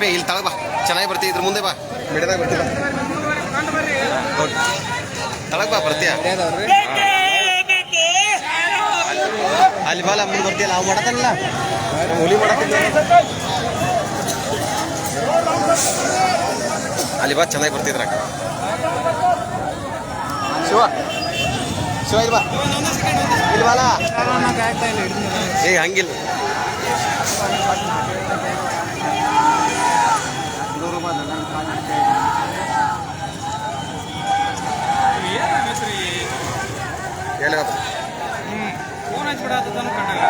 ಅಪ್ಪೆ ಇಲ್ಲಿ ತಳಗ ಬಾ, ಚೆನ್ನಾಗಿ ಬರ್ತೀವಿ. ಇದ್ರ ಮುಂದೆ ಬಾ, ಮಿಡದಾಗ ಬರ್ತೀವಿ. ತಳಗ ಬಾ, ಬರ್ತೀಯ ಅಲ್ಲಿ ಬಾಲ ಮುಂದೆ ಬರ್ತೀಯಲ್ಲ. ಅವು ಮಾಡತ್ತಲ್ಲ, ಹುಲಿ ಮಾಡತ್ತಿದ್ದ ಅಲ್ಲಿ ಬಾ, ಚೆನ್ನಾಗಿ ಬರ್ತಿದ್ರ. ಶಿವ ಶಿವ ಇಲ್ಲಿ ಬಾ, ಇಲ್ಲಿ ಬಾಲ. ಏ ಹಂಗಿಲ್ಲ, ಫೋನ್ ಹಚ್ಬಿಡತ್ತದನ್ನು ಕಂಡಲ್ಲ.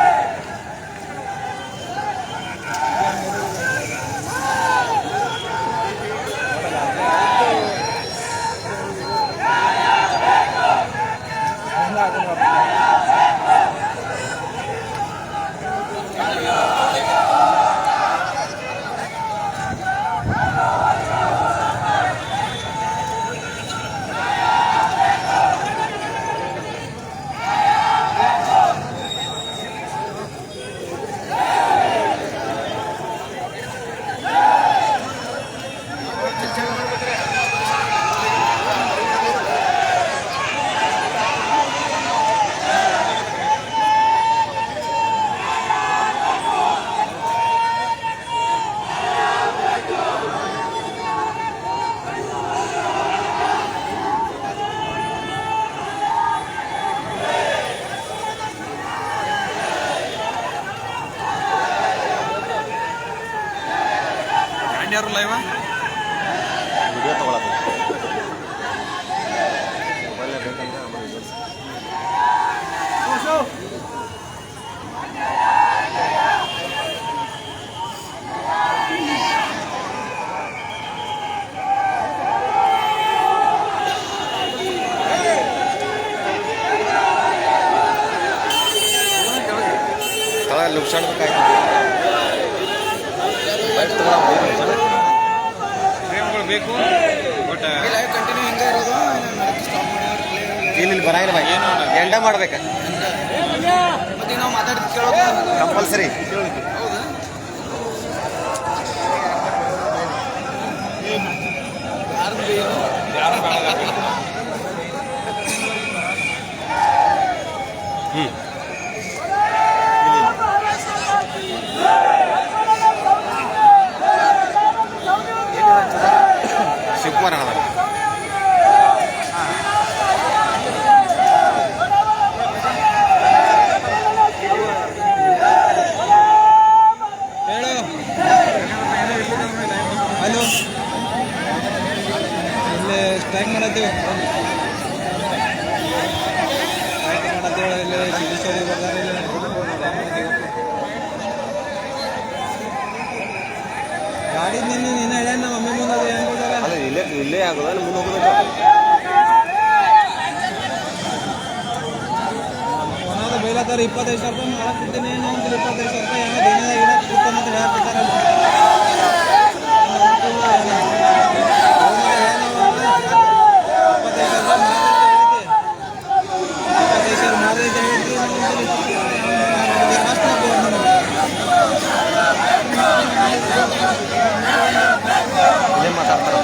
ಯಾರು ಲೈವ ವಿಡಿಯೋ ತಗೊಳ್ಳೋದು ತಳ ನುಕ್ಸಾಡ್ಬೇಕಾಯ್ತು. ಬೇಕು ಬಟ್ ಕಂಟಿನ್ಯೂ ಹಿಂಗೆ ಇರೋದು. ಇಲ್ಲಿ ಬರಂಗಿಲ್ಲ ಬಾಯ್, ಎಂಡ ಮಾಡ್ಬೇಕು ಮತ್ತೆ ನಾವು ಮಾತಾಡಿದ್ ಕೇಳೋದು ಕಂಪಲ್ಸರಿ. ಯಾರು ಬೇಡ. ಶಿವಕುಮಾರ್ ಅದ ಹಲೋ, ಇಲ್ಲಿ ಸ್ಟ್ರೈಕ್ ಮಾಡತ್ತೀವಿ. ಇಲ್ಲಿ ಸಿದ್ದೇಶ್ವರಿ ಬರ್ತಾರೆ. ಗಾಡಿ ನೀನು ಹೇಳ ನಮ್ಮ ಮಮ್ಮಿ ಮುಂದೆ ಹೆಂಗೆ ಹೋದಾಗ ಅಲ್ಲ, ಇಲ್ಲೇ ಆಗೋದ ಮುಂದೆ ಹೋಗೋದು. ಒನಾದ ಬೈಲತ್ತಾರ 25,000 ರೂಪಾಯಿ ಮಾಡಕ್ತಿದ್ದೀನಿ. ಏನೋ 25,000 ರೂಪಾಯಿ ಏನೋ ದಿನದ ಗಿಡ ಕೂತ ಅಂತ ಹೇಳ್ತಿದ್ದಾರಲ್ಲ. ಇಲ್ಲೇ ಮಾತಾಡ್ತಾರೆ.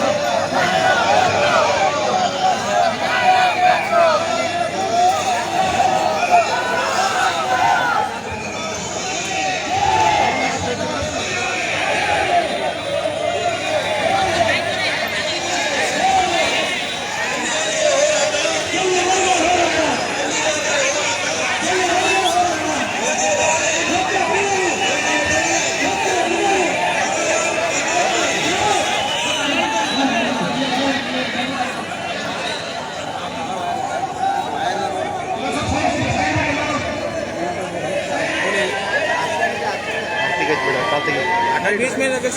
बीच में लगे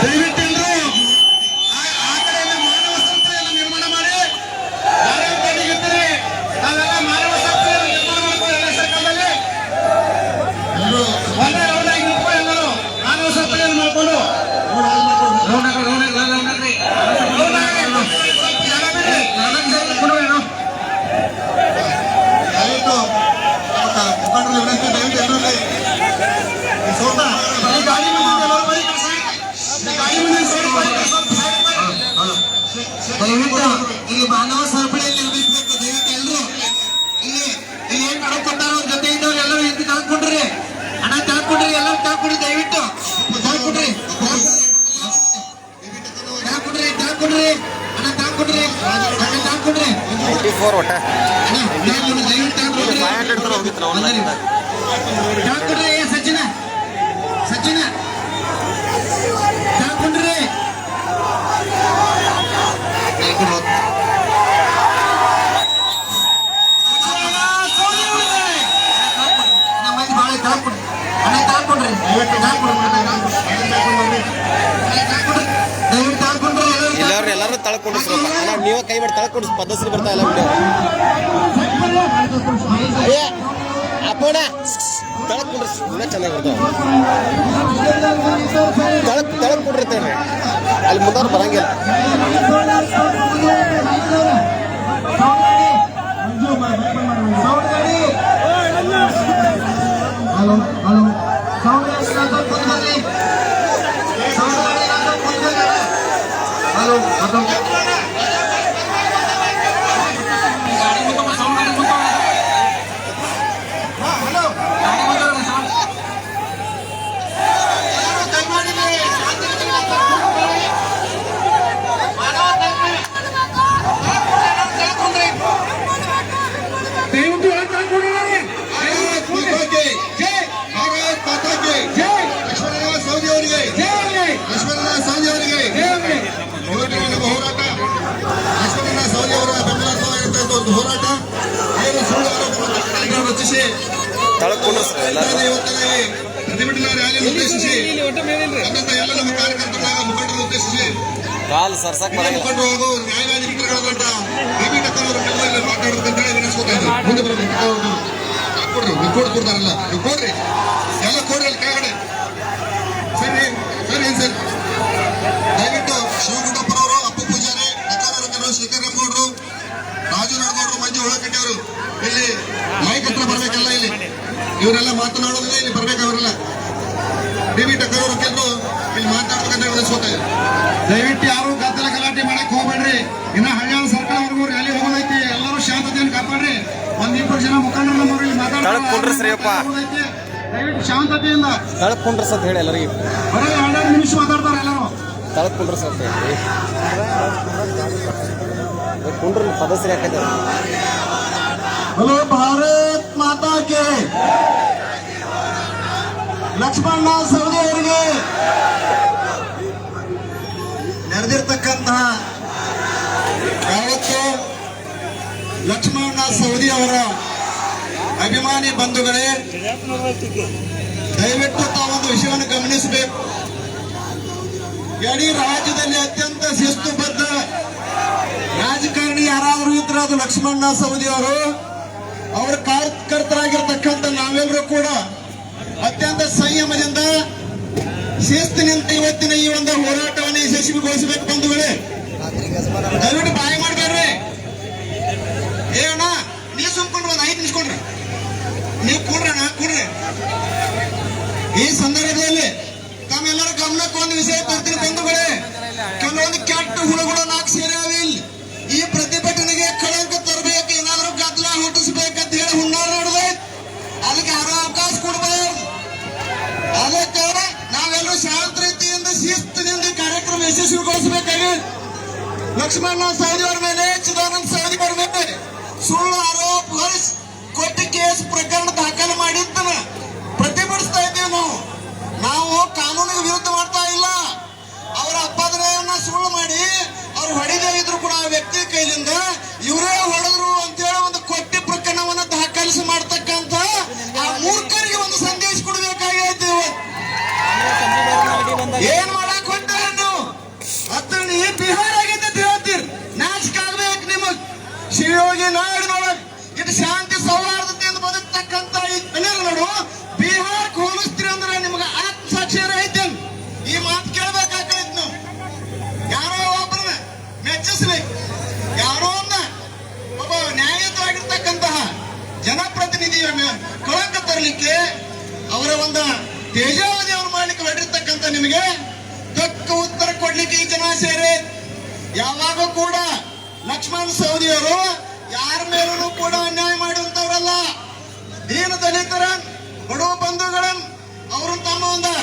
ದಯವಿಟ್ಟು ದಯವಿಟ್ಟು ಇಲ್ಲಿ ಮಾನವ ಸರಪಳಿಯಲ್ಲಿ ನಿರ್ಮಿಸಬೇಕು. ದಯವಿಟ್ಟು ಎಲ್ಲರೂ ಇಲ್ಲಿ ಇಲ್ಲಿ ಏನ್ ನಡ್ಕೊತಾರ ಅವ್ರ ಜೊತೆ ಇದ್ದವ್ರು ಎಲ್ಲರೂ ಎದ್ದು ತಳ್ಕೊಂಡ್ರಿ. ಅಣ್ಣ ತಳ್ಕೊಂಡ್ರಿ, ಎಲ್ಲರೂ ತಳ್ಕೊಂಡ್ರಿ, ದಯವಿಟ್ಟು ತಳ್ಕೊಂಡ್ರಿ, ತಳ್ಕೊಂಡ್ರಿ, ತಳ್ಕೊಂಡ್ರಿ, ಅಣ್ಣ ತಳ್ಕೊಂಡ್ರಿ, ಅಣ್ಣ ತಳ್ಕೊಂಡ್ರಿ, 54 ಒಟ್ಟ ಅಣ್ಣ ತಳ್ಕೊಂಡ್ರಿ, ದಯವಿಟ್ಟು ತಳ್ಕೊಂಡ್ರಿ, 500 ತರ ಹೋಗಿತ್ತು ನಾವು. ತಳ್ಕೊಂಡ್ರಿ. ಸಚಿನ ಸಚಿನ ತಳ್ಕೊಂಡ್ರಿ. ಎಲ್ಲರೂ ತಳ್ಕೊಂಡ್ರಿ ಸ್ವಲ್ಪ. ನೀವೇ ಕೈ ಮಾಡಿ ತಳ್ಕೊಂಡ್ರಿ, ಪದ್ಧತಿ ಬರ್ತಾ ಇಲ್ಲ ವಿಡಿಯೋ. ಅಪ್ಪೋಣ ತಳ್ಕೊಂಡ್ರಿ, ಇನ್ನೂ ಚೆನ್ನಾಗಿ ಬರ್ತಾವ. ತಳ್ಕೊಂಡ್ರಿ ತೇಳ್ರಿ, ಅಲ್ಲಿ ಮುಂದವ್ರು ಬರಂಗಿಲ್ಲ. ಹಲೋ ಹಲೋ ಹಲೋ ಹಲೋ ಹೋರಾಟ ಏನು ಸುಳ್ಳು ಆರೋಪಗಳನ್ನು ರಚಿಸಿ ತಳ್ಕೊಂಡ್ರಿ ಸರ್ ಎಲ್ಲರೂ. ಪ್ರತಿಭಟನಾ ರ್ಯಾಲಿಯನ್ನು ಉದ್ದೇಶಿಸಿ ಎಲ್ಲ ನಮ್ಮ ಕಾರ್ಯಕರ್ತರಾಗ ಮುಖಂಡರನ್ನು ಉದ್ದೇಶಿಸಿ ಕಾಲು ಸರ್ಸಕ್ ಬರಂಗಿಲ್ಲ. ಮುಖಂಡರು ಹಾಗೂ ನ್ಯಾಯವಾದಿಗಳಾದಂತ ಬಿಬಿ ಟಕ್ಕರ್ ಅವರ ಮಾತಾಡೋದಂತ ಹೇಳಿ ವಿನಿಸ್ಕೊತಾ ಇದ್ದಾರೆ. ಮುಂದೆ ಬರಬೇಕು. ಕೊಡ್ರಿ, ನೀವು ಕೊಡ್ತಾರಲ್ಲ, ನೀವು ಕೊಡ್ರಿ, ಎಲ್ಲ ಕೊಡ್ರಿ ಅಲ್ಲಿ ಕೆಳಗಡೆ. ಸರಿ ಸರಿ ಏನ್ ಸರ್, ದಯವಿಟ್ಟು ಶಿವಗುಡ್ಡಪ್ಪನವರು, ಅಪ್ಪು ಪೂಜಾರಿ, ಟಕ್ಕರ್ ಶೇಖರ್ ರಂಗೌಡ್ರು, ರಾಜು ನಡಗೌಡ್ರು, ಮಂಜು ಹುಳಕಟ್ಟಿಯವರು ಇಲ್ಲಿ ಮೈಕ್ ಹತ್ರ ಬರ್ಬೇಕಲ್ಲ. ಇಲ್ಲಿ ಇವರೆಲ್ಲ ಮಾತನಾಡೋದಿಲ್ಲ, ಇಲ್ಲಿ ಬರ್ಬೇಕು ಅವರೆಲ್ಲ. ಬಿಬಿ ಟಕ್ಕರ್ ಅವರು ಗೆದ್ದು ಇಲ್ಲಿ ಮಾತಾಡ್ಬೇಕಂತ ವಿನಿಸ್ಕೊತಾ ಇದ್ದಾರೆ. ದಯವಿಟ್ಟು ಯಾರು ಗದ್ದಲ ಗಲಾಟೆ ಮಾಡಕ್ ಹೋಗ್ಬೇಡ್ರಿ. ಇನ್ನ ಹಳ್ಯಾಳ ಸರ್ಕಾರವರೆಗೂ ರ್ಯಾಲಿ ಹೋಗೋದೈತಿ. ಎಲ್ಲರೂ ಶಾಂತತೆಯನ್ನು ಕಾಪಾಡ್ರಿ. 1-2 ಜನ ಮುಖಂಡರು ನಮ್ಮವರು ಇಲ್ಲಿ ತಳ್ಕೊಂಡ್ರಿ ಸರಿಯಪ್ಪ. ದಯವಿಟ್ಟು ಶಾಂತತೆಯಿಂದ ತಳ್ಕೊಂಡ್ರಿ ಸತ್ ಹೇಳಿ ಎಲ್ಲರಿಗೆ. ಬರೀ 2 ನಿಮಿಷ ಮಾತಾಡ್ತಾರೆ ಎಲ್ಲರೂ. ತಳ್ಕೊಂಡ್ರಿ ಸತ್ ಹೇಳಿ ಕುಂಡ್ರಿ ಪದಸ್ರಿ ಹಾಕಿದ್ದಾರೆ. ಹಲೋ, ಭಾರತ್ ಮಾತಾ ಕೆ. ಲಕ್ಷ್ಮಣ ಸವದಿ ಅವರಿಗೆ ನೆರೆದಿರ್ತಕ್ಕಂತಹ ಯಾವತ್ತು ಲಕ್ಷ್ಮಣ ಸವದಿ ಅವರ ಅಭಿಮಾನಿ ಬಂಧುಗಳೇ, ದಯವಿಟ್ಟು ತಾವೊಂದು ವಿಷಯವನ್ನು ಗಮನಿಸಬೇಕು. ಇಡೀ ರಾಜ್ಯದಲ್ಲಿ ಅತ್ಯಂತ ಶಿಸ್ತುಬದ್ಧ ರಾಜಕಾರಣಿ ಯಾರಾದರೂ ಇದ್ರೆ ಅದು ಲಕ್ಷ್ಮಣ ಸವದಿ ಅವರು. ಅವರ ಕಾರ್ಯಕರ್ತರಾಗಿರ್ತಕ್ಕಂಥ ನಾವೆಲ್ಲರೂ ಕೂಡ ಅತ್ಯಂತ ಸಂಯಮದಿಂದ ಶಿಸ್ತಿನಿಂದ ಇವತ್ತಿನ ಈ ಒಂದು ಹೋರಾಟವನ್ನು ಯಶಸ್ವಿಗೊಳಿಸಬೇಕು. ಬಂಧುಗಳೇ, ದಯವಿಟ್ಟು ಬಾಯಿ ಮಾಡ್ಬೇಡ್ರಿ. ಏನ ನೀವು ಸುಮ್ಕೊಂಡ್ರೆ ಒಂದು 5 ನಿಮಿಷ ಕೊಡ್ರಿ, ನೀವು ಕೊಡ್ರಣ್ಣ ಕೊಡ್ರಿ. ಈ ಸಂದರ್ಭದಲ್ಲಿ ತಮ್ಮೆಲ್ಲರ ಗಮನಕ್ಕೆ ಒಂದು ವಿಷಯ ತರ್ತೀನಿ ಬಂಧುಗಳೇ. ಕೆಲವೊಂದು ಕೆಟ್ಟ ಹುಳುಗಳು 4 ಸೇರಾವೆ ಇಲ್ಲಿ. ಈ ಪ್ರತಿಭಟನೆಗೆ ಕಳಂಕ ತರಬೇಕು, ಏನಾದರೂ ಗದ್ದಲ ಹುಟ್ಟಿಸ್ಬೇಕಂತ ಹೇಳಿ ಹುನ್ನಾರ ನಡೆದ. ಅದಕ್ಕೆ ಯಾರೋ ಅವಕಾಶ ಕೊಡ್ಬಾರ್ದು. ಅದಕ್ಕೆ ನಾವೆಲ್ಲರೂ ಶಾಂತ ರೀತಿಯಿಂದ ಶಿಸ್ತಿನಿಂದ ಕಾರ್ಯಕ್ರಮ ಯಶಸ್ವಿಗೊಳಿಸಬೇಕಾಗಿ ಲಕ್ಷ್ಮಣ ಸವದಿ ಅವರ ಮೇಲೆ ಚಿದಾನಂದ ಸವದಿ ಅವರ ಮೇಲೆ ಸುಳ್ಳು ಆರೋಪ ಹೊರಿಸಿ ಕೊಟ್ಟಿ ಕೇಸ್ ಪ್ರಕರಣ ದಾಖಲು ಮಾಡಿದ್ದನ ಪ್ರತಿಭಟಿಸ್ತಾ ಇದ್ದೇವೆ. ನಾವು ಕಾನೂನಿಗೆ ವಿರುದ್ಧ ಮಾಡ್ತಾ ಇಲ್ಲ. ಅವರ ಅಪಾದನೆಯನ್ನ ಸುಳ್ಳು ಮಾಡಿ ಅವ್ರು ಹೊಡೆದೇ ಇದ್ರು ಕೂಡ ಆ ವ್ಯಕ್ತಿ ಕೈಲಿಂದ ಇವರೇ ಹೊಡೆದ್ರು ಅಂತೇಳಿ ಒಂದು ಕೊಟ್ಟಿ ಪ್ರಕರಣವನ್ನ ದಾಖಲಿಸಿ ಮಾಡ್ತಕ್ಕಂತ ಆ ಮೂರ್ಖರಿಗೆ ಒಂದು ಸಂದೇಶ ಕೊಡಬೇಕಾಗೈತೆ. ಏನ್ ಮಾಡಕ್ ಹೊಂಟಾರ ನೀವು? ಅತ್ತಣಿ ಬಿಹಾರ ಆಗೈತೆ ಅಂತ ಹೇಳ್ತೀರಿ. ನಾಚಿಕೆ ಆಗ್ಬೇಕು ನಿಮಗ್. ಶಿವಯೋಗಿ ನಾಡಿನೊಳಗೆ ಇದು ಶಾಂತಿ ಸೌಹಾರ್ದತೆಯಿಂದ ಬದುಕ್ತಕ್ಕಂತ ಈ ನೋಡು, ಬಿಹಾರಕ್ಕೆ ಹೋಲಿಸ್ತೀರಿ ಅಂದ್ರೆ ನಿಮ್ಗೆ ಆತ್ಮಸಾಕ್ಷಿಯರ ಐತೆ. ಈ ಮಾತು ಕೇಳ್ಬೇಕಾಗೈತೆ. ನಾವು ಯಾರೋ ಒಬ್ಬರನ್ನ ಮೆಚ್ಚಿಸ್ಬೇಕು, ಯಾರೋ ಒಬ್ಬ ನ್ಯಾಯಯುತವಾಗಿರ್ತಕ್ಕಂತಹ ಜನಪ್ರತಿನಿಧಿಯ ಕಳಂಕ ತರಲಿಕ್ಕೆ, ಅವರ ಒಂದು ತೇಜಾವಧಿಯನ್ನು ಮಾಡ್ಲಿಕ್ಕೆ ಹೊರಟಿರ್ತಕ್ಕಂಥ ನಿಮಗೆ ತಕ್ಕ ಉತ್ತರ ಕೊಡ್ಲಿಕ್ಕೆ ಈ ಜನ ಸೇರಿ. ಯಾವಾಗ ಕೂಡ ಲಕ್ಷ್ಮಣ್ ಸವದಿ ಅವರು ಯಾರ ಮೇಲೂ ಕೂಡ ಅನ್ಯಾಯ ಮಾಡುವಂತವ್ರಲ್ಲ. ದೀನ ದಲಿತರ ಬಡವ ಬಂಧುಗಳನ್ನ ಅವರು ತಮ್ಮ ಒಂದು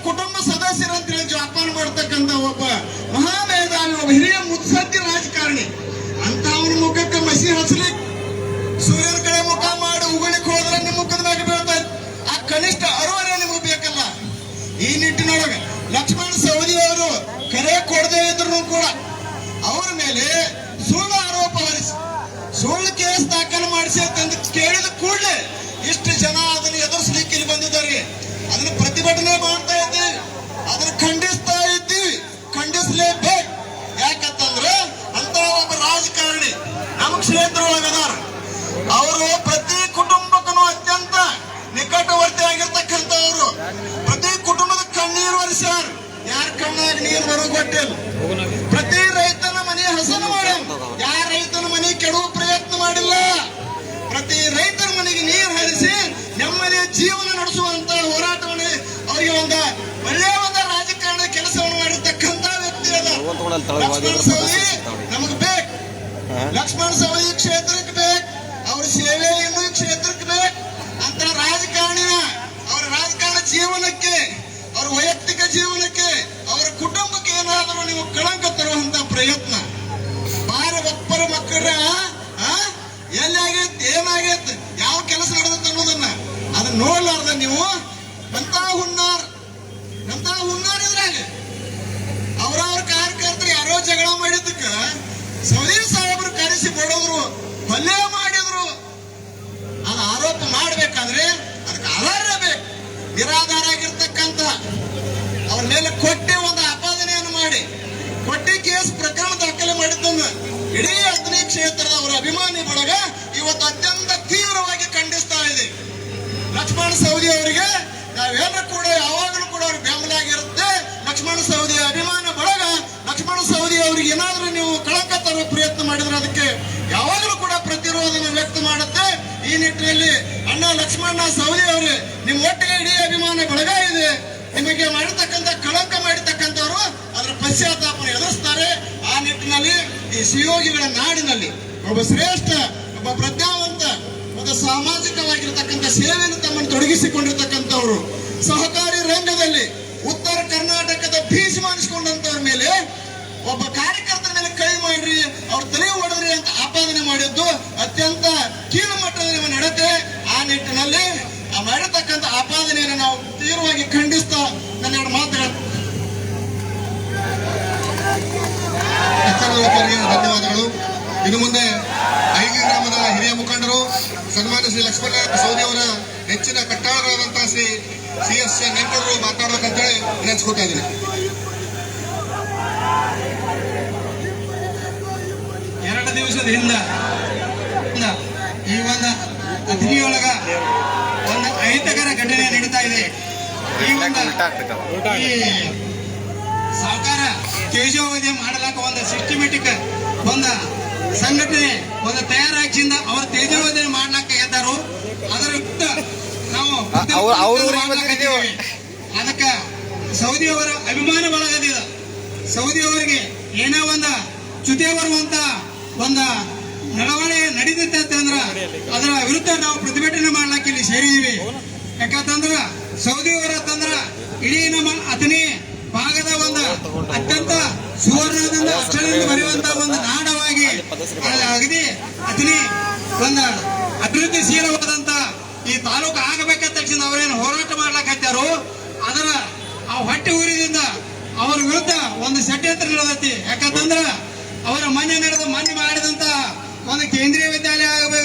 ಕುಟುಂಬ ಸದಸ್ಯರಂತ ಹೇಳಿ ಜೋಪಾನ ಮಾಡ್ತಕ್ಕಂಥ ಒಬ್ಬ ಮಹಾಮೇಧಾವಿ, ಒಬ್ಬ ಹಿರಿಯ ಮುತ್ಸದ್ದಿ ರಾಜಕಾರಣಿ. ಅಂತ ಅವನ ಮುಖಕ್ಕೆ ಮಸಿ ಹಚ್ಚಲಿಕ್ಕೆ ಸೂರ್ಯನ ಕಡೆ ಮುಖ ಮಾಡಿ ಉಗುಳಿಕ್ ಹೋದ್ರೆ ನಿಮ್ಮ ಮುಖದ ಮ್ಯಾಗ ಬೀಳ್ತದೆ. ಆ ಕನಿಷ್ಠ ಅರಿವೇ ನಿಮಗೆ ಬೇಕಲ್ಲ. ಈ ನಿಟ್ಟಿನೊಳಗೆ ಲಕ್ಷ್ಮಣ್ ಸವದಿ ಅವರು ಕರೆ ಕೊಡದೇ ಇದ್ರು ಕೂಡ ಅವರ ಮೇಲೆ ಸುಳ್ಳು ಆರೋಪ ಹೊರಿಸಿ ಸುಳ್ಳು ಕೇಸ್ ದಾಖಲು ಮಾಡಿಸಿ ಅಂತ ಕೇಳಿದ ಕೂಡಲೇ ಇಷ್ಟು ಜನ ಅದನ್ನು ಎದುರಿಸಲಿಕ್ಕೆ ಇಲ್ಲಿ ಬಂದಿದ್ದಾರೆ. ಅದನ್ನ ಪ್ರತಿಭಟನೆ ಮಾಡ್ತಾ ಇದ್ದೀವಿ, ಅದನ್ನ ಖಂಡಿಸ್ತಾ ಇದ್ದೀವಿ, ಖಂಡಿಸಲೇಬೇಕು. ಯಾಕಂತಂದ್ರೆ ಅಂತ ಒಬ್ಬ ರಾಜಕಾರಣಿ ನಮ್ಮ ಕ್ಷೇತ್ರ ಒಳಗದಾರ. ಅವರು ಪ್ರತಿ ಕುಟುಂಬಕ್ಕೂ ಅತ್ಯಂತ ನಿಕಟವರ್ತಿ ಆಗಿರ್ತಕ್ಕಂಥವ್ರು. ಪ್ರತಿ ಕುಟುಂಬದ ಕಣ್ಣೀರು ಒರೆಸ್ಯಾರ. ಯಾರ ಕಣ್ಣಾಗ ನೀರು ಬರೋ ಗೊತ್ತಿಲ್ಲ. ಪ್ರತಿ ರೈತನ ಮನೆ ಹಸನು ಮಾಡ್ಯಾರ. ಯಾರ ರೈತನ ಮನೆ ಕೆಡುವ ಪ್ರಯತ್ನ ಮಾಡಿಲ್ಲ. ಪ್ರತಿ ರೈತರ ಮನೆಗೆ ನೀರು ಹರಿಸಿ ನೆಮ್ಮದಿಯ ಜೀವನ ನಡೆಸುವಂತ ಹೋರಾಟವನ್ನು ಅವರಿಗೆ ಒಂದು ಒಳ್ಳೆಯ ಒಂದು ರಾಜಕಾರಣ ಕೆಲಸವನ್ನು ಮಾಡಿರ್ತಕ್ಕಂಥ ವ್ಯಕ್ತಿ ಅದ ಲಕ್ಷ್ಮಣ್ ಸವದಿ. ನಮಗೆ ಬೇಕು ಲಕ್ಷ್ಮಣ್ ಸವದಿ ಕ್ಷೇತ್ರಕ್ಕೆ ಬೇಕು. ಅವ್ರ ಸೇವೆ ಇನ್ನೂ ಕ್ಷೇತ್ರಕ್ಕೆ ಬೇಕು ಅಂತ ರಾಜಕಾರಣಿನ ಅವರ ರಾಜಕಾರಣ ಜೀವನಕ್ಕೆ, ಅವರ ವೈಯಕ್ತಿಕ ಜೀವನಕ್ಕೆ, ಅವರ ಕುಟುಂಬಕ್ಕೆ ಏನಾದರೂ ನೀವು ಕಳಂಕ ತರುವಂತ ಪ್ರಯತ್ನ ಬಾರ ಒಪ್ಪರ ಮಕ್ಕಳ ಎಲ್ಲಿ ಆಗೈತೆ, ಏನಾಗೈತೆ, ಯಾವ ಕೆಲಸ ನಡೆದತ್ತ ಅನ್ನೋದನ್ನ ಅದನ್ನ ನೋಡ್ಲಾರ್ದ ನೀವು ಅಂತ ಹುನ್ನಾರ ಇದ್ರಾಗ ಅವ್ರವ್ರ ಕಾರ್ಯಕರ್ತರು ಯಾರೋ ಜಗಳ ಮಾಡಿದ್ದಕ್ಕ ಸವದಿ ಸಾಹೇಬರು ಕರೆಸಿ ಬಡೋದ್ರು, ಹಲ್ಲೆ ಮಾಡಿದ್ರು. ಅದು ಆರೋಪ ಮಾಡ್ಬೇಕಾದ್ರೆ ಅದಕ್ಕೆ ಆಧಾರ ಬೇಕು. ನಿರಾಧಾರ ಆಗಿರ್ತಕ್ಕಂಥ ಅವ್ರ ಮೇಲೆ ಕೊಟ್ಟಿ ಒಂದು ಆಪಾದನೆಯನ್ನು ಮಾಡಿ ಕೊಟ್ಟಿ ಕೇಸ್ ಪ್ರಕರಣ ದಾಖಲೆ ಮಾಡಿದ್ದನ್ನ ಇಡೀ ಅಗ್ನಿ ಕ್ಷೇತ್ರದ ಅವರ ಅಭಿಮಾನಿ ಬಳಗ ಇವತ್ತು ಅತ್ಯಂತ ತೀವ್ರವಾಗಿ ಖಂಡಿಸ್ತಾ ಇದೆ. ಲಕ್ಷ್ಮಣ್ ಸವದಿ ಅವರಿಗೆ ನಾವೆಲ್ಲರೂ ಕೂಡ ಯಾವಾಗಲೂ ಕೂಡ ಅವ್ರ ಬೆಂಬಲ ಆಗಿರುತ್ತೆ. ಲಕ್ಷ್ಮಣ್ ಸವದಿ ಅಭಿಮಾನ ಬಳಗ ಲಕ್ಷ್ಮಣ್ ಸವದಿ ಅವರಿಗೆ ಏನಾದ್ರೂ ನೀವು ಕಳಂಕ ತರುವ ಪ್ರಯತ್ನ ಮಾಡಿದ್ರೆ ಅದಕ್ಕೆ ಯಾವಾಗಲೂ ಕೂಡ ಪ್ರತಿರೋಧನ ವ್ಯಕ್ತ ಮಾಡುತ್ತೆ. ಈ ನಿಟ್ಟಿನಲ್ಲಿ ಅಣ್ಣ ಲಕ್ಷ್ಮಣ ಸವದಿ ಅವರು ನಿಮ್ಮ ಒಟ್ಟಿಗೆ ಇಡೀ ಅಭಿಮಾನ ಬಳಗ ಇದೆ. ನಿಮಗೆ ಮಾಡಿರ್ತಕ್ಕಂಥ ಕಳಂಕ ಮಾಡಿರ್ತಕ್ಕಂಥವ್ರು ಅದರ ಪಶ್ಚಾತ್ತಾಪನ ಎದುರಿಸ್ತಾರೆ. ಆ ನಿಟ್ಟಿನಲ್ಲಿ ಈ ಶಿವಯೋಗಿಗಳ ನಾಡಿನಲ್ಲಿ ಒಬ್ಬ ಶ್ರೇಷ್ಠ, ಒಬ್ಬ ಪ್ರಜ್ಞಾವಂತ, ಒಂದು ಸಾಮಾಜಿಕವಾಗಿರ್ತಕ್ಕಂಥ ಸೇವೆಯನ್ನು ತಮ್ಮನ್ನು ತೊಡಗಿಸಿಕೊಂಡಿರ್ತಕ್ಕಂಥವ್ರು, ಸಹಕಾರಿ ರಂಗದಲ್ಲಿ ಉತ್ತರ ಕರ್ನಾಟಕದ ಭೀಷ್ಮ ಅನಿಸ್ಕೊಂಡಂತವ್ರ ಮೇಲೆ ಒಬ್ಬ ಕಾರ್ಯಕರ್ತರ ಮೇಲೆ ಕೈ ಮಾಡ್ರಿ, ಅವ್ರ ತಲೆ ಹೊಡೆದ್ರಿ ಅಂತ ಆಪಾದನೆ ಮಾಡಿದ್ದು ಅತ್ಯಂತ ಕೀಳು ಮಟ್ಟದ ನಿಮ್ಮ ನಡತೆ. ಆ ನಿಟ್ಟಿನಲ್ಲಿ ಆ ಮಾಡಿರ್ತಕ್ಕಂಥ ಆಪಾದನೆಯನ್ನು ನಾವು ತೀವ್ರವಾಗಿ ಖಂಡಿಸ್ತಾ ನನ್ನೆರಡು ಮಾತುಗಳು. ಧನ್ಯವಾದಗಳು. ಇನ್ನು ಮುಂದೆ ಐಗಿ ಗ್ರಾಮದ ಹಿರಿಯ ಮುಖಂಡರು ಸನ್ಮಾನ್ಯ ಶ್ರೀ ಲಕ್ಷ್ಮಣ ಸವದಿ ಅವರ ನೆಚ್ಚಿನ ಕಟ್ಟಾಳರಾದಂತಹ ಶ್ರೀ CS ನೆಂಕರು ಮಾತಾಡ್ಬೇಕಂತೇಳಿ ನೆನೆಸ್ಕೊತಾ ಇದ್ದೀನಿ. ಎರಡು ದಿವಸದ ಹಿಂದೆ ಈ ಒಂದು ಅತಿಥಿಯೊಳಗ ಒಂದು ಅಹಿತಕರ ಘಟನೆ ನಡೀತಾ ಇದೆ. ಈ ಸಾಕಾರ ತೇಜೋವಧಿ ಮಾಡಲಾಕ ಒಂದು ಸಿಸ್ಟಮೆಟಿಕ್ ಒಂದು ಸಂಘಟನೆ ಒಂದು ತಯಾರಾಗಿಂದ ಅವ್ರ ತೇಜೋವಧಿ ಮಾಡ್ಲಾಕ ಎದ್ದಾರು. ಅದರ ನಾವು ಅದಕ್ಕ ಸೌದಿ ಅವರ ಅಭಿಮಾನ ಬಳಗದಿದೆ. ಸೌದಿ ಅವರಿಗೆ ಏನೋ ಒಂದು ಚ್ಯುತಿ ಬರುವಂತ ಒಂದು ನಡವಳಿಕೆ ನಡೀತೈತೆ ಅಂದ್ರ ಅದರ ವಿರುದ್ಧ ನಾವು ಪ್ರತಿಭಟನೆ ಮಾಡ್ಲಾಕ ಇಲ್ಲಿ ಸೇರಿದೀವಿ. ಯಾಕಂತಂದ್ರ ಸೌದಿ ಅವರ ತಂದ್ರ ಇಡೀ ನಮ್ಮ ಅತನಿ ಭಾಗದ ಒಂದು ಅತ್ಯಂತ ಸುವರ್ಣದಿಂದ ಅಕ್ಷರದಿಂದ ಬರೆಯುವಂತ ಒಂದು ನಾಡವಾಗಿ ಅಗದಿ ಅತನಿ ಒಂದು ಅಭಿವೃದ್ಧಿಶೀಲವಾದಂತ ಈ ತಾಲೂಕು ಆಗಬೇಕಂತ ತಕ್ಷಣ ಅವರೇನು ಹೋರಾಟ ಮಾಡ್ಲಾಕತ್ತಾರೋ ಅದರ ಆ ಹೊಟ್ಟೆ ಊರಿನಿಂದ ಅವರ ವಿರುದ್ಧ ಒಂದು ಷಡ್ಯಂತ್ರ ನಡೆದೈತಿ. ಯಾಕಂತಂದ್ರ ಅವರ ಮೊನ್ನೆ ಮಾಡಿದಂತ ಒಂದು ಕೇಂದ್ರೀಯ ವಿದ್ಯಾಲಯ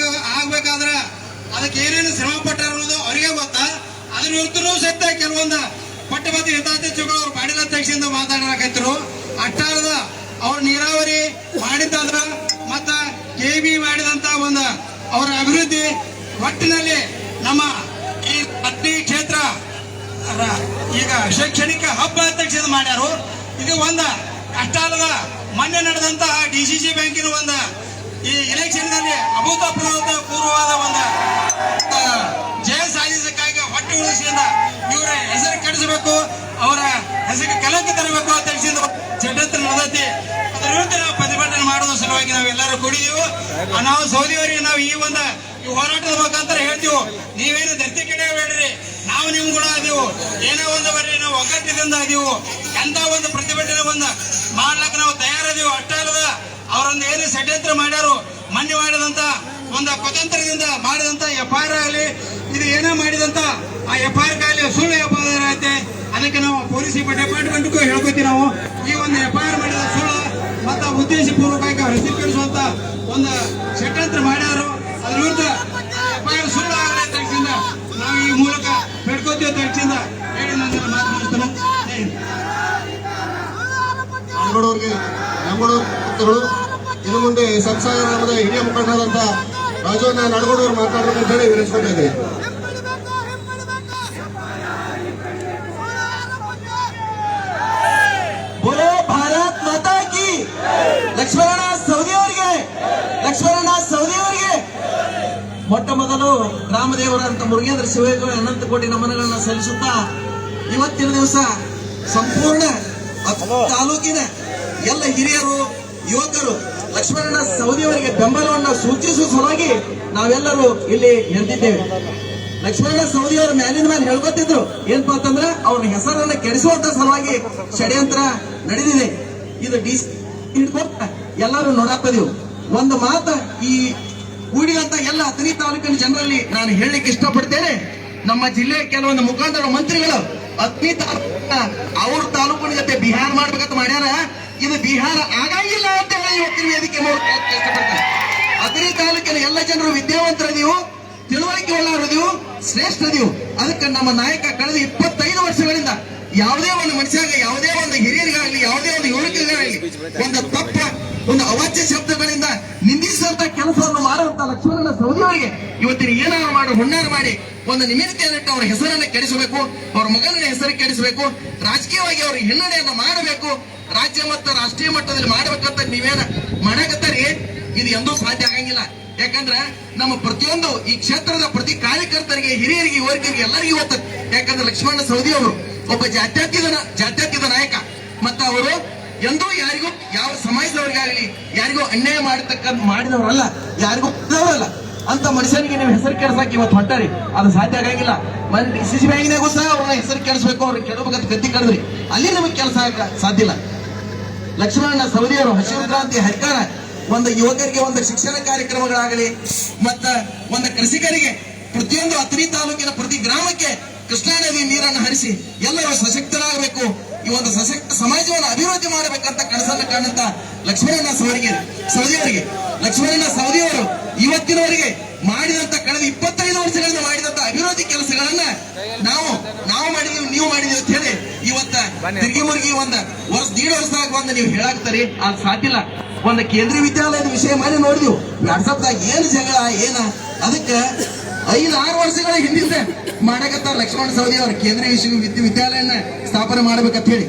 ಆಗ್ಬೇಕಾದ್ರ ಅದಕ್ಕೆ ಏನೇನು ಶ್ರಮ ಪಟ್ಟಿರೋದು ಅವರಿಗೆ ಗೊತ್ತಾ. ಅದ್ರ ವಿರುದ್ಧನೂ ಸಹಿತ ಕೆಲವೊಂದು ಪಟ್ಟಭದ್ರ ಹಿತಾಸಕ್ತಿಗಳು ಅವ್ರು ಮಾಡಿದ ತಕ್ಷಣ ಮಾತಾಡಕತ್ತಿರು. ಅಷ್ಟಾರದ ಅವ್ರ ನೀರಾವರಿ ಮಾಡಿದ್ದಾದ್ರ ಮತ್ತ KB ಮಾಡಿದಂತ ಒಂದು ಅವರ ಅಭಿವೃದ್ಧಿ ಒಟ್ಟಿನಲ್ಲಿ ನಮ್ಮ ಈ ಅಗ್ನಿ ಕ್ಷೇತ್ರ ಈಗ ಶೈಕ್ಷಣಿಕ ಹಬ್ಬ ತಕ್ಷಣ ಮಾಡ್ಯಾರು. ಇದು ಒಂದು ಅಷ್ಟಾರದ ಮೊನ್ನೆ ನಡೆದಂತಹ DCC ಬ್ಯಾಂಕಿನ ಒಂದು ಈ ಇಲೆಕ್ಷನ್ ನಲ್ಲಿ ಅಭೂತಪೂರ್ವವಾದ ಒಂದು ಜಯ ಸಾಧಿಸಕ್ಕಾಗಿ ಹೊಟ್ಟೆ ಪಾರ್ಟಿ ಉಳಿಸಿಂದ ಇವರ ಹೆಸರು ಕೆಡಿಸಬೇಕು, ಅವರ ಹೆಸರಿಗೆ ಕಲಂಕ ತರಬೇಕು ಅಂತ ತಿಳಿಸಿದ ಷಡ್ಯಂತ್ರ ನಡೆದೈತಿ. ಅದರ ವಿರುದ್ಧ ನಾವು ಪ್ರತಿಭಟನೆ ಮಾಡುವ ಸಲುವಾಗಿ ನಾವೆಲ್ಲರೂ ಕೂಡಿದೀವಿ. ನಾವು ಸೌದಿಯವರಿಗೆ ನಾವು ಈ ಹೋರಾಟದ ಮುಖಾಂತರ ಹೇಳ್ತೀವಿ, ನೀವೇನು ದರ್ತಿ ಕಡೆ ಬೇಡ್ರಿ, ನಾವು ನಿಮ್ ಕೂಡ ಅದೀವು, ಏನೋ ಒಂದು ಬರ್ರಿ, ನಾವು ಒಗ್ಗಟ್ಟಿನಿಂದ ಅದೀವು, ಎಂತ ಒಂದು ಪ್ರತಿಭಟನೆ ಮಾಡ್ಲಕ್ಕ ನಾವು ತಯಾರದೀವು. ಅಷ್ಟೇ ಅಲ್ಲದ ಅವರೊಂದು ಏನು ಷಡ್ಯಂತ್ರ ಮಾಡ್ಯಾರು, ಮೊನ್ನೆ ಮಾಡಿದಂತ ಒಂದು ಕುತಂತ್ರದಿಂದ ಮಾಡಿದಂತ FIR ಆಗಲಿ, ಇದು ಏನೋ ಮಾಡಿದಂತ ಆ FIR ಆಗಲಿ ಸುಳ್ಳು FIR ಐತೆ. ಅದಕ್ಕೆ ನಾವು ಪೊಲೀಸ್ ಡಿಪಾರ್ಟ್ಮೆಂಟ್ಗೂ ಹೇಳ್ಕೊತೀವಿ, ನಾವು ಈ ಒಂದು FIR ಮಾಡಿದ ಸುಳ್ಳು ಮತ್ತು ಉದ್ದೇಶಪೂರ್ವಕವಾಗಿ ಅವ್ರ ಹೆಸರು ಕೆಡಿಸುವಂತ ಒಂದು ಷಡ್ಯಂತ್ರ ಮಾಡ್ಯಾರು. ಅದ್ರ ವಿರುದ್ಧ FIR ಸುಳ್ಳು ಆಗಲಿ ತಕ್ಷಣ ನಾವು ಈ ಮೂಲಕ ಬೇಡ್ಕೋತೀವಿ ತಕ್ಷಣ ಹೇಳಿ ನನ್ನ ಮಾತು ಮುಗಿಸ್ತೇನೆ. ನಾಡಗೌಡರು ಇನ್ನು ಮುಂದೆ ಸಂಸಾರ ಗ್ರಾಮದ ಹಿರಿಯ ಮುಖಂಡರಾದಂತ ರಾಜವನ್ನ ನಾಡಗೌಡರು ಮಾತಾಡಬೇಕು ಅಂತ ಹೇಳಿ ವಿವರಿಸ್ಕೊಳ್ತಾ ಇದ್ದಾರೆ. ಬೋಲೋ ಭಾರತ್ ಮಾತಾ ಕಿ. ಲಕ್ಷ್ಮಣ ಸವದಿ ಅವರಿಗೆ ಮೊಟ್ಟ ಮೊದಲು ರಾಮದೇವರಂತ ಮುರುಗೇಂದ್ರ ಶಿವೇಗೌಡ ಅನಂತ ಕೋಟಿ ನಮನಗಳನ್ನ ಸಲ್ಲಿಸುತ್ತಾ ಇವತ್ತಿನ ದಿವಸ ಸಂಪೂರ್ಣ ತಾಲೂಕಿನ ಎಲ್ಲ ಹಿರಿಯರು ಯುವಕರು ಲಕ್ಷ್ಮಣ ಸವದಿ ಅವರಿಗೆ ಬೆಂಬಲವನ್ನ ಸೂಚಿಸುವ ಸಲುವಾಗಿ ನಾವೆಲ್ಲರೂ ಇಲ್ಲಿ ನಿಂತಿದ್ದೇವೆ. ಲಕ್ಷ್ಮಣ ಸವದಿ ಅವರ ಮೇಲಿನ ಮೇಲೆ ಹೇಳ್ಕೊತಿದ್ರು ಏನಪ್ಪಾ ಅಂತಂದ್ರೆ ಅವ್ರ ಹೆಸರನ್ನ ಕೆಡಿಸುವಂತ ಸಲುವಾಗಿ ಷಡ್ಯಂತ್ರ ನಡೆದಿದೆ. ಇದು ಹಿಡ್ಕೊತ ಎಲ್ಲರೂ ನೋಡಾಕ್ತದೀವಿ. ಒಂದು ಮಾತ ಈ ಕೂಡಿದಂತ ಎಲ್ಲ ಅಥಣಿ ತಾಲೂಕಿನ ಜನರಲ್ಲಿ ನಾನು ಹೇಳಲಿಕ್ಕೆ ಇಷ್ಟಪಡ್ತೇನೆ. ನಮ್ಮ ಜಿಲ್ಲೆಯ ಕೆಲವೊಂದು ಮುಖಂಡರ ಮಂತ್ರಿಗಳು ಅಥಣಿ ತಾಲೂಕಿನ ಅವ್ರ ತಾಲೂಕಿನ ಜೊತೆ ಬಿಹಾರ ಮಾಡ್ಬೇಕಂತ ಮಾಡ್ಯಾರ. ಇದು ಬಿಹಾರ ಆಗಂಗಿಲ್ಲ ಅಂತ ಹೇಳಿ ಇವತ್ತಿನ ವೇದಿಕೆ ಇಷ್ಟಪಡ್ತಾರೆ. ಅಥಣಿ ತಾಲೂಕಿನ ಎಲ್ಲ ಜನರು ವಿದ್ಯಾವಂತರದೀವು, ತಿಳುವಳಿಕೆ ಉಳ್ಳವರದೀವು, ಶ್ರೇಷ್ಠದೀವು. ಅದಕ್ಕೆ ನಮ್ಮ ನಾಯಕ ಕಳೆದ 25 ವರ್ಷಗಳಿಂದ ಯಾವುದೇ ಒಂದು ಮನುಷ್ಯಾಗ, ಯಾವುದೇ ಒಂದು ಹಿರಿಯರಿಗಾಗಲಿ, ಯಾವುದೇ ಒಂದು ಯುವಕರಿಗಾಗಲಿ ಒಂದು ತಪ್ಪ, ಒಂದು ಅವಾಚ್ಯ ಶಬ್ದಗಳಿಂದ ನಿಂದಿಸುವಂತ ಕೆಲಸವನ್ನು ಮಾಡುವಂತ ಲಕ್ಷ್ಮಣ ಸವದಿಯವರಿಗೆ ಇವತ್ತಿನ ಏನಾದ್ರು ಮಾಡಿ ಹುಣ್ಣಾರು ಮಾಡಿ ಒಂದು ನಿಮಿತ್ತೆಯನ್ನಿಟ್ಟು ಅವರ ಹೆಸರನ್ನು ಕೆಡಿಸಬೇಕು, ಅವರ ಮಗನ ಹೆಸರು ಕೆಡಿಸಬೇಕು, ರಾಜಕೀಯವಾಗಿ ಅವರಿಗೆ ಹಿನ್ನಡೆಯನ್ನು ಮಾಡಬೇಕು, ರಾಜ್ಯ ಮತ್ತು ರಾಷ್ಟ್ರೀಯ ಮಟ್ಟದಲ್ಲಿ ಮಾಡಬೇಕಂತ ನೀವೇನ ಮಾಡಕತ್ತಾರೆ. ಇದು ಎಂದೂ ಸಾಧ್ಯ ಆಗಂಗಿಲ್ಲ. ಯಾಕಂದ್ರೆ ನಮ್ಮ ಪ್ರತಿಯೊಂದು ಈ ಕ್ಷೇತ್ರದ ಪ್ರತಿ ಕಾರ್ಯಕರ್ತರಿಗೆ, ಹಿರಿಯರಿಗೆ, ಯುವಕರಿಗೆ ಎಲ್ಲರಿಗೂ ಇವತ್ತು, ಯಾಕಂದ್ರೆ ಲಕ್ಷ್ಮಣ ಸವದಿ ಅವರು ಒಬ್ಬ ಜಾತ್ಯತೀತ ನಾಯಕ. ಮತ್ತು ಅವರು ಎಂದೂ ಯಾರಿಗೂ, ಯಾವ ಸಮಾಜದವರಿಗಾಗಲಿ ಯಾರಿಗೂ ಅನ್ಯಾಯ ಮಾಡಿದವರಲ್ಲ, ಯಾರಿಗೂ ಅಲ್ಲ ಅಂತ ಮನುಷ್ಯನಿಗೆ ನೀವು ಹೆಸರು ಕೆಡಿಸಕ್ಕೆ ಇವತ್ತು ಹೊಂಟಾರಿ. ಅದು ಸಾಧ್ಯ ಆಗಂಗಿಲ್ಲ. DCC ಬ್ಯಾಂಕಿನಾಗೂ ಸಹ ಅವ್ರನ್ನ ಹೆಸರು ಕೆಡಿಸ್ಬೇಕು, ಅವ್ರಿಗೆ ಕೆಡಬೇಕಂತ ಕತ್ತಿ ಕಡಿದ್ರಿ, ಅಲ್ಲಿ ನಮಗೆ ಕೆಲಸ ಸಾಧ್ಯ ಇಲ್ಲ. ಲಕ್ಷ್ಮಣ ಸವದಿ ಅವರು ಹಸಿರು ಕ್ರಾಂತಿ ಹರಿಕಾರ ಒಂದು ಯುವಕರಿಗೆ ಒಂದು ಶಿಕ್ಷಣ ಕಾರ್ಯಕ್ರಮಗಳಾಗಲಿ, ಮತ್ತ ಒಂದು ಕೃಷಿಕರಿಗೆ ಪ್ರತಿಯೊಂದು ಅಥಣಿ ತಾಲೂಕಿನ ಪ್ರತಿ ಗ್ರಾಮಕ್ಕೆ ಕೃಷ್ಣಾ ನದಿ ನೀರನ್ನು ಹರಿಸಿ ಎಲ್ಲರೂ ಸಶಕ್ತರಾಗಬೇಕು, ಈ ಒಂದು ಸಶಕ್ತ ಸಮಾಜವನ್ನು ಅಭಿವೃದ್ಧಿ ಮಾಡಬೇಕಂತ ಕನಸನ್ನು ಕಾಣುತ್ತ ಲಕ್ಷ್ಮಣ ಸವದಿಯವರಿಗೆ ಲಕ್ಷ್ಮಣ ಸವದಿಯವರು ಇವತ್ತಿನವರೆಗೆ ಮಾಡಿದಂತ ಕಳೆದ 25 ವರ್ಷಗಳಿಂದ ಮಾಡಿದಂತ ಅಭಿವೃದ್ಧಿ ಕೆಲಸಗಳನ್ನ ನಾವು ಮಾಡಿದೀವಿ, ನೀವು ಮಾಡಿದೀವಿ ಅಂತ ಹೇಳಿ ಇವತ್ತ ತಿರುಗಿ ಮುರುಗಿ ಒಂದು ವರ್ಷ 1.5 ವರ್ಷದಾಗ ಬಂದು ನೀವು ಹೇಳಾಕ್ತಾರಿ. ಅದು ಸಾಧ್ಯ ಇಲ್ಲ. ಒಂದು ಕೇಂದ್ರೀಯ ವಿದ್ಯಾಲಯದ ವಿಷಯ ಮಾಡಿ ನೋಡಿದ್ವಿ, ವಾಟ್ಸಪ್ದಾಗ ಏನು ಜಗಳ ಏನ, ಅದಕ್ಕೆ 5-6 ವರ್ಷಗಳ ಹಿಂದಿಂದ ಮಾಡಕತ್ತ ಲಕ್ಷ್ಮಣ ಸವದಿ ಅವರು ಕೇಂದ್ರೀಯ ವಿದ್ಯಾಲಯನ ಸ್ಥಾಪನೆ ಮಾಡ್ಬೇಕಂತ ಹೇಳಿ.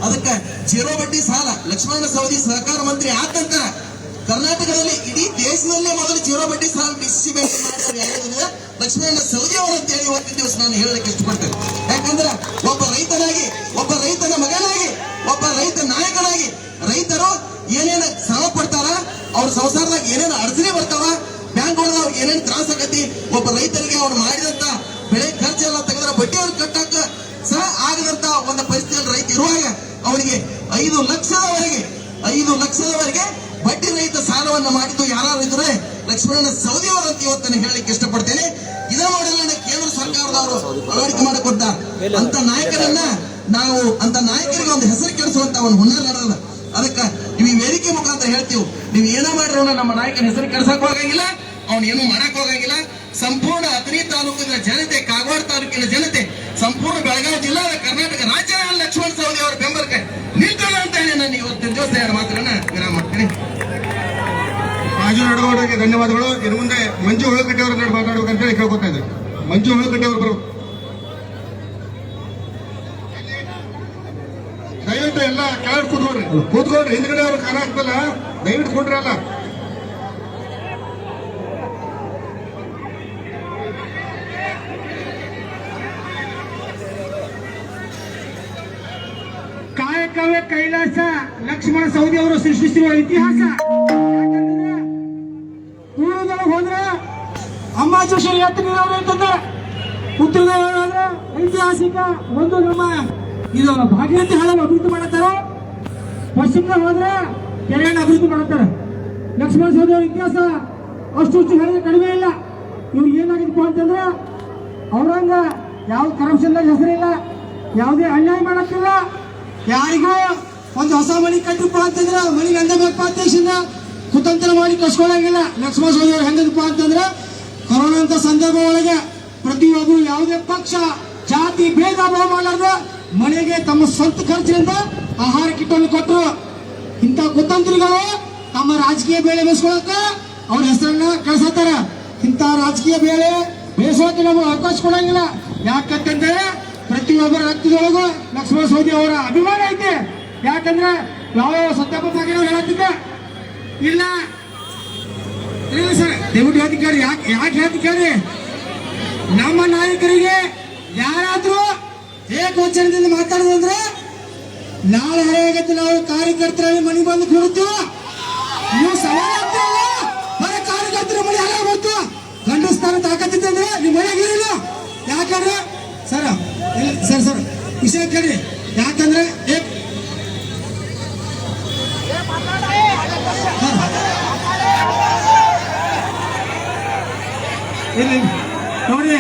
ಅದಕ್ಕೆ ಜೀರೋ ಬಡ್ಡಿ ಸಾಲ ಲಕ್ಷ್ಮಣ ಸವದಿ ಸಹಕಾರ ಮಂತ್ರಿ ಆದ ನಂತರ ಕರ್ನಾಟಕದಲ್ಲಿ ಇಡೀ ದೇಶದಲ್ಲೇ ಮೊದಲು ಜೀರೋ ಬಡ್ಡಿ ಸಾಲ DCC ಬ್ಯಾಂಕ್ ಮಾಡ್ತಾರೆ ಯಾರಾದ್ರೆ ಲಕ್ಷ್ಮಣ ಸವದಿ ಅವರು ಅಂತ ಹೇಳಿ ಇವತ್ತಿನ ದಿವಸ ನಾನು ಹೇಳಲಿಕ್ಕೆ ಇಷ್ಟಪಡ್ತೇನೆ. ಯಾಕಂದ್ರೆ ಒಬ್ಬ ರೈತನಾಗಿ, ಒಬ್ಬ ರೈತನ ಮಗನಾಗಿ, ಒಬ್ಬ ರೈತ ನಾಯಕನಾಗಿ ರೈತರು ಏನೇನು ಶ್ರಮ ಪಡ್ತಾರ, ಅವ್ರ ಸಂಸಾರದಾಗ ಏನೇನು ಅಡಚಣೆ ಬರ್ತಾವ, ಬ್ಯಾಂಕ್ಗಳದಾಗ ಅವ್ರಿಗೆ ಏನೇನು ತ್ರಾಸ ಆಗತಿ, ಒಬ್ಬ ರೈತರಿಗೆ ಅವ್ರು ಮಾಡಿದಂತ ಬೆಳೆ ಖರ್ಚೆಲ್ಲ ತೆಗೆದ್ರೆ ಬಡ್ಡಿಯನ್ನು ಕಟ್ಟಕ್ಕ ಸಹ ಆಗದಂತ ಒಂದು ಪರಿಸ್ಥಿತಿಯಲ್ಲಿ ರೈತ ಇರುವಾಗ ಅವರಿಗೆ 5 ಲಕ್ಷದವರೆಗೆ ಬಡ್ಡಿ ರಹಿತ ಸಾಲವನ್ನು ಮಾಡಿದ್ದು ಯಾರು ಇದ್ರೆ ಲಕ್ಷ್ಮಣ ಸವದಿ ಅವರು ಅಂತ ಇವತ್ತನ್ನು ಹೇಳಲಿಕ್ಕೆ ಇಷ್ಟಪಡ್ತೇನೆ. ಇದೇ ಮಾಡೆಲ್ ಕೇಂದ್ರ ಸರ್ಕಾರದವರು ಅಳವಡಿಕೆ ಮಾಡಿಕೊಡ್ತಾರೆ. ಅಂತ ನಾಯಕರಿಗೆ ಒಂದು ಹೆಸರು ಕೆಡಿಸುವಂತ ಒಂದು ಹುನ್ನಾರ ನಡೆದಲ್ಲ. ಅದಕ್ಕೆ ನೀವು ಈ ವೇದಿಕೆ ಮುಖಾಂತರ ಹೇಳ್ತೀವಿ, ನೀವು ಏನೋ ಮಾಡಿರೋ ನಮ್ಮ ನಾಯಕನ ಹೆಸರು ಕೆಡಿಸಕ್ ಹೋಗಂಗಿಲ್ಲ, ಅವ್ನು ಏನೂ ಮಾಡಕ್ ಹೋಗಂಗಿಲ್ಲ. ಸಂಪೂರ್ಣ ಅಥಣಿ ತಾಲೂಕಿನ ಜನತೆ, ಕಾಗವಾಡ ತಾಲೂಕಿನ ಜನತೆ, ಸಂಪೂರ್ಣ ಬೆಳಗಾವಿ ಜಿಲ್ಲಾದ ಕರ್ನಾಟಕ ರಾಜ್ಯದ ಲಕ್ಷ್ಮಣ ಸವದಿ ಅವರ ಬೆಂಬಲಕ್ಕೆ ನಿಲ್ತದ ಅಂತ ಹೇಳಿ ನಾನು ಇವತ್ತಿನ ದಿವಸ ಮಾತನ್ನ ವಿರಾಮ ಮಾಡ್ತೀನಿ. ರಾಜು ನಾಡಗೌಡರಿಗೆ ಧನ್ಯವಾದಗಳು. ಇನ್ನು ಮುಂದೆ ಮಂಜು ಹುಳುಕಟ್ಟಿ ಅವರ ಮಾತಾಡ್ಬೇಕಂತ ಹೇಳಿ ಕೇಳ್ಕೊತಾ ಇದ್ದಾರೆ. ಮಂಜು ಹುಳುಕಟ್ಟಿ ಅವರು ಬರು. ದಯವಿಟ್ಟು ಎಲ್ಲ ಕೆಳಗೆ ಕೂತ್ಕೊಳ್ರಿ. ಹಿಂದ್ಗಡೆ ಅವ್ರು ಕಾಲ ಆಗ್ತಲ್ಲ, ದಯವಿಟ್ಟು ಕೊಂಡ್ರಲ್ಲ. ಮಹಾಕಾವ್ಯ ಕೈಲಾಸ ಲಕ್ಷ್ಮಣ ಸವದಿ ಅವರು ಸೃಷ್ಟಿಸಿರುವ ಇತಿಹಾಸ ಪೂರ್ವದೊಳಗೆ ಹೋದ್ರೆ ಅಮ್ಮಾಚೇಶ್ವರಿ ಯಾತ್ರೆಯವರು ಅಂತಂದ್ರೆ ಉತ್ತರದೊಳಗೆ ಐತಿಹಾಸಿಕ ಒಂದು ನಮ್ಮ ಇದು ಭಾಗೀರಥಿ ಹಾಳನ್ನು ಅಭಿವೃದ್ಧಿ ಮಾಡತ್ತಾರ. ಪಶ್ಚಿಮದಾಗ ಹೋದ್ರೆ ಕೆರೆಯನ್ನು ಅಭಿವೃದ್ಧಿ ಮಾಡತ್ತಾರ. ಲಕ್ಷ್ಮಣ ಸವದಿ ಅವರ ಇತಿಹಾಸ ಅಷ್ಟು ಹೇಳಿದ್ರೆ ಕಡಿಮೆ ಇಲ್ಲ. ಇವ್ರು ಏನಾಗಿತ್ತು ಅಂತಂದ್ರೆ ಅವ್ರಂಗ ಯಾವ ಕರಪ್ಷನ್ದಾಗ ಹೆಸರಿಲ್ಲ, ಯಾವುದೇ ಅನ್ಯಾಯ ಮಾಡಕ್ಕಿಲ್ಲ, ಯಾರಿಗೂ ಒಂದು ಹೊಸ ಮನಿ ಕಟ್ಟಿಪ್ಪ ಅಂತಂದ್ರೆ ಮನಿಗೆ ಅಂದ ಬೇಕಪ್ಪ ಅಂತ ಕುತಂತ್ರ ಮಾಡಿ ಕಸ್ಕೊಳಂಗಿಲ್ಲ. ಲಕ್ಷ್ಮಣ ಸವದಿ ಅವ್ರು ಹೆಂಗದಪ್ಪ ಅಂತಂದ್ರೆ ಕೊರೋನಾ ಅಂತ ಸಂದರ್ಭ ಒಳಗೆ ಪ್ರತಿಯೊಬ್ಬರು ಯಾವುದೇ ಪಕ್ಷ ಜಾತಿ ಭೇದ ಭಾವ ಮಾಡಲಾರ್ದ ಮನೆಗೆ ತಮ್ಮ ಸ್ವಂತ ಖರ್ಚಿನಿಂದ ಆಹಾರ ಕಿಟ್ಟನ್ನು ಕೊಟ್ಟರು. ಇಂಥ ಕುತಂತ್ರಿಗಳು ತಮ್ಮ ರಾಜಕೀಯ ಬೇಳೆ ಬೇಯಿಸ್ಕೊಳಕ ಅವ್ರ ಹೆಸರನ್ನ ಕಳ್ಸತ್ತಾರ. ಇಂಥ ರಾಜಕೀಯ ಬೇಳೆ ಬೇಯಿಸೋಕೆ ನಮಗೆ ಅವಕಾಶ ಕೊಡಂಗಿಲ್ಲ. ಯಾಕಂತಂದ್ರೆ ಪ್ರತಿಯೊಬ್ಬರ ರಕ್ತದೊಳಗೂ ಲಕ್ಷ್ಮಣ ಸವದಿ ಅವರ ಅಭಿಮಾನ ಐತೆ. ಯಾಕಂದ್ರೆ ಯಾವ ಸತ್ಯಪ್ಪ ಬಗ್ಗೆ ನಾವು ಹೇಳತ್ತಿದ್ದೆ ಇಲ್ಲ ಸರ್, ದಯವಿಟ್ಟು ಹೇಳ್ತಿ ಕೇಳಿ. ಯಾಕೆ ಹೇಳ್ತಿ ಕೇಳಿ, ನಮ್ಮ ನಾಯಕರಿಗೆ ಯಾರಾದ್ರೂ ಏಕವಚನದಿಂದ ಮಾತಾಡೋದಂದ್ರೆ ನಾಳೆ ಹೇಗತ್ತೆ ನಾವು ಕಾರ್ಯಕರ್ತರಲ್ಲಿ ಮನೆ ಬಂದು ಕೊಡುತ್ತೀವ. ನೀವು ಸವಾಲಾಗ್ತಿರಲ್ಲ, ಬರೀ ಕಾರ್ಯಕರ್ತರ ಮನೆ ಹಾಗೆ ಬರ್ತು ಗಂಡಸ್ತಾನ ತಾಕತ್ತಿದ್ದೆ ಅಂದ್ರೆ ನೀವು ಮನೆಗಿರಲಿಲ್ಲ. ಯಾಕಂದ್ರೆ ಸರ್ ಸರ್ ಸರ್ ವಿಷಯ ಕೇಳಿ. ಯಾಕಂದ್ರೆ ಇರ್ಲಿ ನೋಡಿ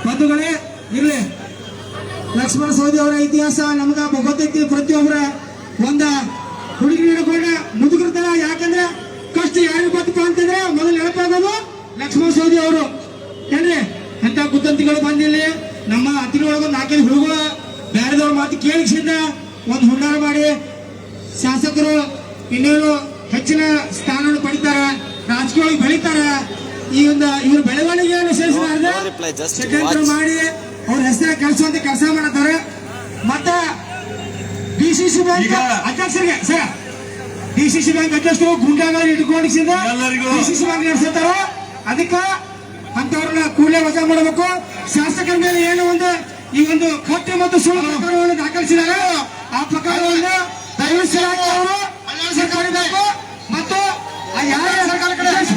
ಬಂಧುಗಳೇ, ಇರ್ಲಿ ಲಕ್ಷ್ಮಣ ಸವದಿ ಅವರ ಇತಿಹಾಸ ನಮ್ಗ ಗೊತ್ತೈತಿ. ಪ್ರತಿಯೊಬ್ಬರ ಒಂದ ಹುಡುಗಿ ಹಿಡ್ಕೊಂಡ ಮುದುಗಿರ್ತಾರ. ಯಾಕಂದ್ರೆ ಕಷ್ಟ ಯಾರಿಗೆ ಗೊತ್ತಪ್ಪ ಅಂತಂದ್ರೆ ಮೊದಲು ನೆನಪಾಗೋದು ಲಕ್ಷ್ಮಣ ಸವದಿ ಅವರು. ಏನ್ರಿ ಅಂತ ಕುತಂತಿಗಳು ಬಂದಿಲ್ಲ. ನಮ್ಮ ಹತ್ತಿರೊಳಗೆ 4 ಹುಡುಗ ಬ್ಯಾರೆದವ್ರ ಮಾತು ಕೇಳಿಸಿಂದ ಒಂದು ಹುನ್ನಾರ ಮಾಡಿ ಶಾಸಕರು ಇನ್ನೇನು ಹೆಚ್ಚಿನ ಸ್ಥಾನವನ್ನು ಪಡಿತಾರ, ರಾಜಕೀಯವಾಗಿ ಬೆಳಿತಾರ. ಈ ಒಂದು ಇವ್ರ ಬೆಳವಣಿಗೆಯನ್ನು ಷಡ್ಯಂತ್ರ ಮಾಡಿ ಅವ್ರ ಹೆಸರ ಕೆಲಸ ಮಾಡತಾರೆ. ಮತ್ತೆ ಡಿಸಿಸಿ ಬ್ಯಾಂಕ್ ಅಧ್ಯಕ್ಷರಿಗೆ ಸರ್, ಡಿಸಿಸಿ ಬ್ಯಾಂಕ್ ಅಧ್ಯಕ್ಷರು ಗುಂಡಾಗಾರಿ ಇಟ್ಕೊಂಡಿಸಿದ ಡಿಸಿಸಿ ಬ್ಯಾಂಕ್ ನಡೆಸುತ್ತಾರ. ಅದಕ್ಕೆ ಅಂತವ್ರನ್ನ ಕೂಡಲೇ ವಜಾ ಮಾಡಬೇಕು. ಶಾಸಕರ ಮೇಲೆ ಏನು ಒಂದು ಈ ಒಂದು ಖರ್ಚು ಮತ್ತು ಸುಳ್ಳು ಪ್ರಕರಣವನ್ನು ದಾಖಲಿಸಿದ್ದಾರೆ. ಆ ಪ್ರಕರಣವನ್ನು ದಯವಿಸಲಾಗಿ ಅವರು ಸರ್ಕಾರಬೇಕು ಮತ್ತು ಯಾರ ಸರ್ಕಾರ ಕಡೆ ನಮ್ಮ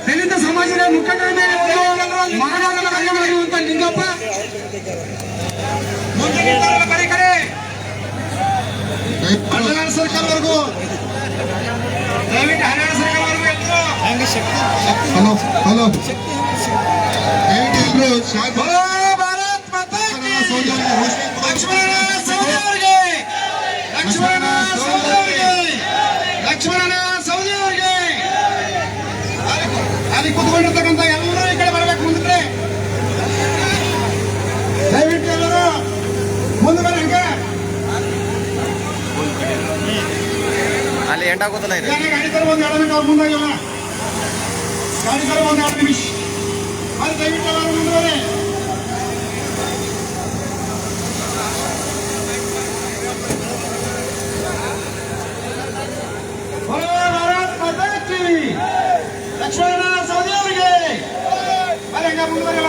ದಲಿತ ಸಮಾಜದ ಮುಖಂಡರ ಮೇಲೆ ಮಾನವನ ಹಲ್ಲೆ ಮಾಡಿರುವಂತ ಲಿಂಗಪ್ಪ ಕಡೆ ಕಡೆ ಹರಿಯಾಣ ಸರ್ಕಾರವರೆಗೂ ದಯವಿಟ್ಟು ಹರಿಯಾಣ ಸರ್ಕಾರವರೆಗೂ ಹಲೋ ಹಲೋ ಭಾರತ್ ಮಾತಾ ಲಕ್ಷ್ಮಣ ಸವದಿ ಅವರಿಗೆ ಲಕ್ಷ್ಮಣ ಸವದಿ ಅವರಿಗೆ ಲಕ್ಷ್ಮಣ ಸವದಿ ಅವರಿಗೆ ಅಲ್ಲಿ ಕೂತ್ಕೊಂಡಿರ್ತಕ್ಕಂಥ ಎಲ್ಲರೂ ಈ ಕಡೆ ಬರಬೇಕು. ಮುಂದೆ ದಯವಿಟ್ಟು ಎಲ್ಲರೂ ಮುಂದೆ ಬರ. ಅಲ್ಲಿ ಎಂಟಾಗೋದಿಲ್ಲ ಇದು. ಗಾಡಿ ತರ ಒಂದು 2 ನಿಮಿಷ ಮುಂದಾಗಿಲ್ಲ. ಗಾಡಿ ತರ ಒಂದು 2 ನಿಮಿಷ ಅಲ್ಲಿ ದಯವಿಟ್ಟು ಎಲ್ಲರೂ ಮುಂದೆ ಬರೀ. ಭಾರತ್ ಮಾತಾ ಕೀ ಲಕ್ಷ್ಮಣ ಸವದಿ ಅವರಿಗೆ ಬರಂಗ ಮುಂದೆ ಬರೀ.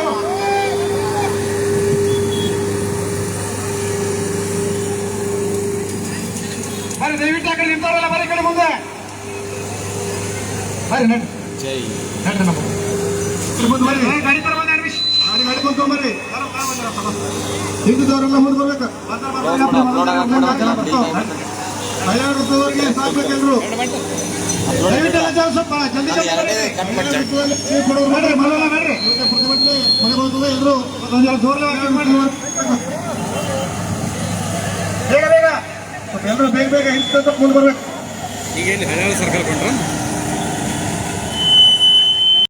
ಬರೀ ದಯವಿಟ್ಟು ಆ ಕಡೆ ನಿಂತವರಲ್ಲ, ಬರೀ ಕಡೆ ಮುಂದೆ ಬರ್ರಿ. ನಡ್ರಿ ನಡ್ರಿ ನಮ್ಮ ಮುಂದೆ ಬರ್ರಿ. ಗಾಡಿ ತರ ಬಂದ ಗಾಡಿ ಬಂದು ಬರ್ರಿ. ಹಿಂದಿದವರೆಲ್ಲ ಮುಂದೆ ಬರ್ಬೇಕು. ಹಳ್ಳಿಯವರಿಗೆ ಸಾಕ್ಬೇಕೆಲ್ರು. ದಯವಿಟ್ಟೆಲ್ಲ ಸ್ವಲ್ಪ ಜಲ್ದಿ ಮಾಡ್ರಿ. ಮನೆಲ್ಲ ಮಾಡ್ರಿ. ಮನೆ ಬರ್ತದೆ ಎಲ್ರು ಒಂದೆರಡು ಜೋರ್ಲವಾಗಿ ಮಾಡಿ ಬೇಗ ಬೇಗ ಸ್ವಲ್ಪ ಎಲ್ರು ಬೇಗ ಬೇಗ ಹಿಂದೆ ಮುಂದೆ ಬರ್ಬೇಕು. ಈಗ ಹರಿಯಾಣ ಸರ್ಕಾರ ಕೊಂಡ್ರ